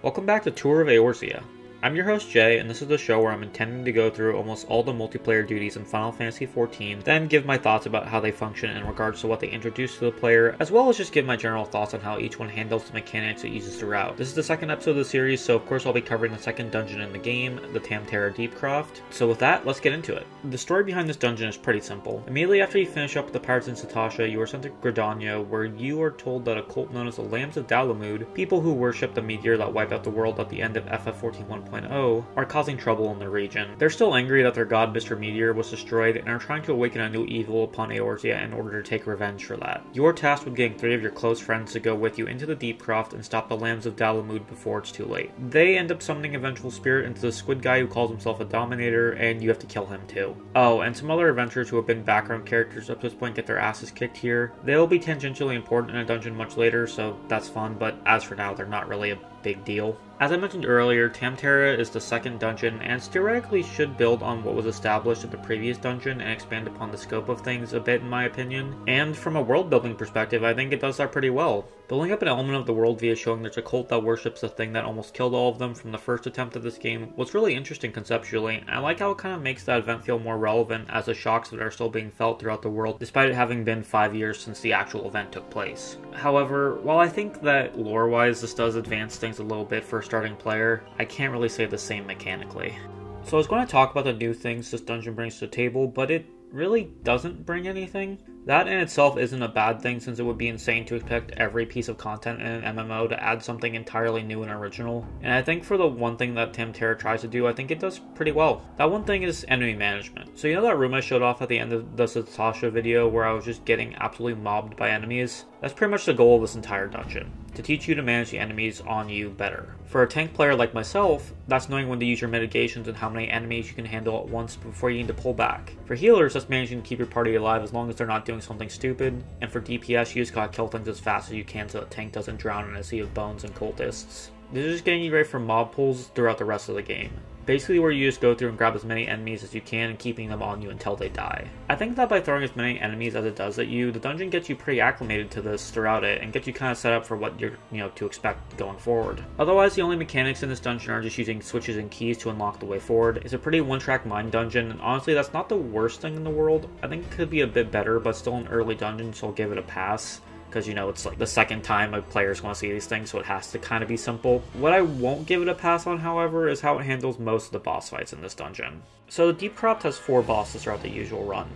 Welcome back to Tour of Erozea. I'm your host Jay, and this is the show where I'm intending to go through almost all the multiplayer duties in Final Fantasy XIV, then give my thoughts about how they function in regards to what they introduce to the player, as well as just give my general thoughts on how each one handles the mechanics it uses throughout. This is the second episode of the series, so of course I'll be covering the second dungeon in the game, the Tam-Tara Deepcroft. So with that, let's get into it. The story behind this dungeon is pretty simple. Immediately after you finish up with the pirates in Satasha, you are sent to Gridania, where you are told that a cult known as the Lambs of Dalamud, people who worship the meteor that wiped out the world at the end of FF14 1.0, are causing trouble in the region. They're still angry that their god Mr. Meteor was destroyed and are trying to awaken a new evil upon Eorzea in order to take revenge for that. You are tasked with getting 3 of your close friends to go with you into the Deepcroft and stop the Lambs of Dalamud before it's too late. They end up summoning a vengeful spirit into the squid guy who calls himself a Dominator, and you have to kill him too. Oh, and some other adventurers who have been background characters up to this point get their asses kicked here. They'll be tangentially important in a dungeon much later, so that's fun, but as for now, they're not really a big deal. As I mentioned earlier, Tam-Tara is the second dungeon and theoretically should build on what was established in the previous dungeon and expand upon the scope of things a bit in my opinion. And from a world building perspective, I think it does that pretty well. Building up an element of the world via showing there's a cult that worships the thing that almost killed all of them from the first attempt of this game was really interesting conceptually, and I like how it kind of makes that event feel more relevant as the shocks that are still being felt throughout the world despite it having been 5 years since the actual event took place. However, while I think that lore-wise this does advance things a little bit for a starting player, I can't really say the same mechanically. So I was going to talk about the new things this dungeon brings to the table, but it really doesn't bring anything. That in itself isn't a bad thing, since it would be insane to expect every piece of content in an MMO to add something entirely new and original. And I think for the one thing that Tam-Tara tries to do, I think it does pretty well. That one thing is enemy management. So you know that room I showed off at the end of the Satasha video where I was just getting absolutely mobbed by enemies? That's pretty much the goal of this entire dungeon, to teach you to manage the enemies on you better. For a tank player like myself, that's knowing when to use your mitigations and how many enemies you can handle at once before you need to pull back. For healers, that's managing to keep your party alive as long as they're not doing something stupid. And for DPS, you just gotta kill things as fast as you can so the tank doesn't drown in a sea of bones and cultists. This is just getting you ready for mob pulls throughout the rest of the game. Basically where you just go through and grab as many enemies as you can and keeping them on you until they die. I think that by throwing as many enemies as it does at you, the dungeon gets you pretty acclimated to this throughout it and gets you kind of set up for what you're, to expect going forward. Otherwise, the only mechanics in this dungeon are just using switches and keys to unlock the way forward. It's a pretty one-track mind dungeon, and honestly that's not the worst thing in the world. I think it could be a bit better, but still an early dungeon, so I'll give it a pass. Because, it's like the second time a player's going to see these things, so it has to kind of be simple. What I won't give it a pass on, however, is how it handles most of the boss fights in this dungeon. So the Deepcroft has 4 bosses throughout the usual run.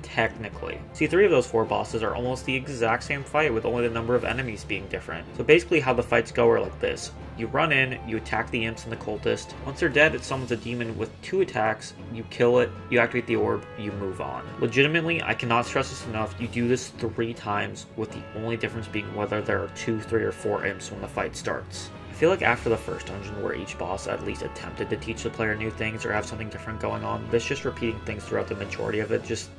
Technically. See, 3 of those 4 bosses are almost the exact same fight with only the number of enemies being different. So basically how the fights go are like this. You run in, you attack the imps and the cultist. Once they're dead, it summons a demon with 2 attacks. You kill it, you activate the orb, you move on. Legitimately, I cannot stress this enough, you do this 3 times with the only difference being whether there are 2, 3, or 4 imps when the fight starts. I feel like after the first dungeon where each boss at least attempted to teach the player new things or have something different going on, this just repeating things throughout the majority of it just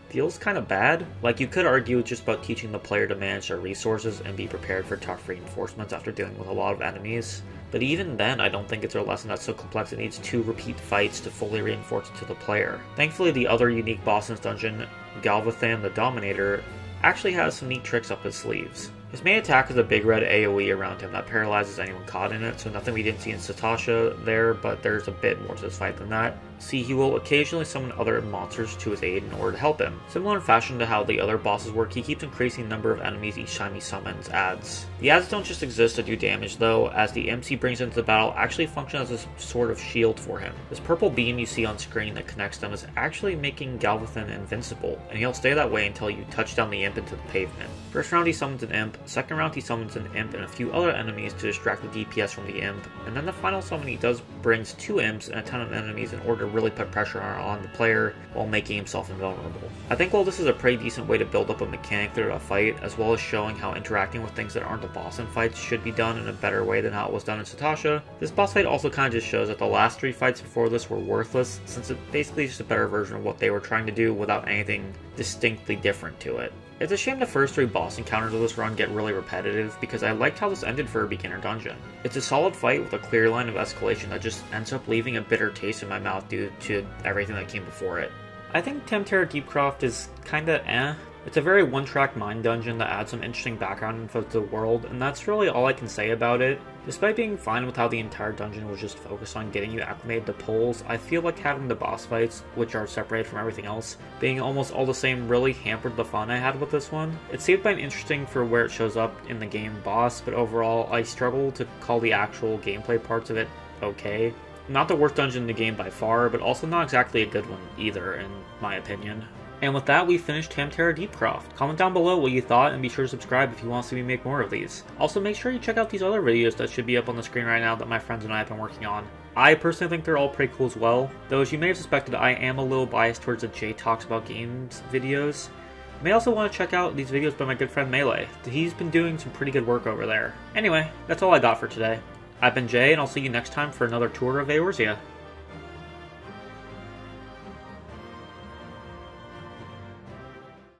feels kind of bad. Like, you could argue it's just about teaching the player to manage their resources and be prepared for tough reinforcements after dealing with a lot of enemies. But even then, I don't think it's a lesson that's so complex it needs 2 repeat fights to fully reinforce it to the player. Thankfully, the other unique boss in this dungeon, Galvathan the Dominator, actually has some neat tricks up his sleeves. His main attack is a big red AoE around him that paralyzes anyone caught in it, so nothing we didn't see in Satasha there, but there's a bit more to this fight than that. See, he will occasionally summon other monsters to his aid in order to help him. Similar in fashion to how the other bosses work, he keeps increasing the number of enemies each time he summons adds. The adds don't just exist to do damage though, as the imps he brings into the battle actually function as a sort of shield for him. This purple beam you see on screen that connects them is actually making Galvathan invincible, and he'll stay that way until you touch down the imp into the pavement. First round he summons an imp, second round he summons an imp and a few other enemies to distract the DPS from the imp, and then the final summon he does brings 2 imps and a ton of enemies in order to really put pressure on the player while making himself invulnerable. I think while this is a pretty decent way to build up a mechanic through a fight, as well as showing how interacting with things that aren't a boss in fights should be done in a better way than how it was done in Satasha, this boss fight also kind of just shows that the last 3 fights before this were worthless, since it basically is just a better version of what they were trying to do without anything distinctly different to it. It's a shame the first 3 boss encounters of this run get really repetitive, because I liked how this ended for a beginner dungeon. It's a solid fight with a clear line of escalation that just ends up leaving a bitter taste in my mouth due to everything that came before it. I think Tam-Tara Deepcroft is kinda eh. It's a very one-track mind dungeon that adds some interesting background info to the world, and that's really all I can say about it. Despite being fine with how the entire dungeon was just focused on getting you acclimated to pulls, I feel like having the boss fights, which are separated from everything else, being almost all the same really hampered the fun I had with this one. It seemed quite interesting for where it shows up in the game boss, but overall I struggle to call the actual gameplay parts of it okay. Not the worst dungeon in the game by far, but also not exactly a good one either, in my opinion. And with that, we finished Tam-Tara Deepcroft. Comment down below what you thought, and be sure to subscribe if you want to see me make more of these. Also, make sure you check out these other videos that should be up on the screen right now that my friends and I have been working on. I personally think they're all pretty cool as well, though as you may have suspected, I am a little biased towards the Jay Talks About Games videos. You may also want to check out these videos by my good friend Melee. He's been doing some pretty good work over there. Anyway, that's all I got for today. I've been Jay, and I'll see you next time for another Tour of Erozea.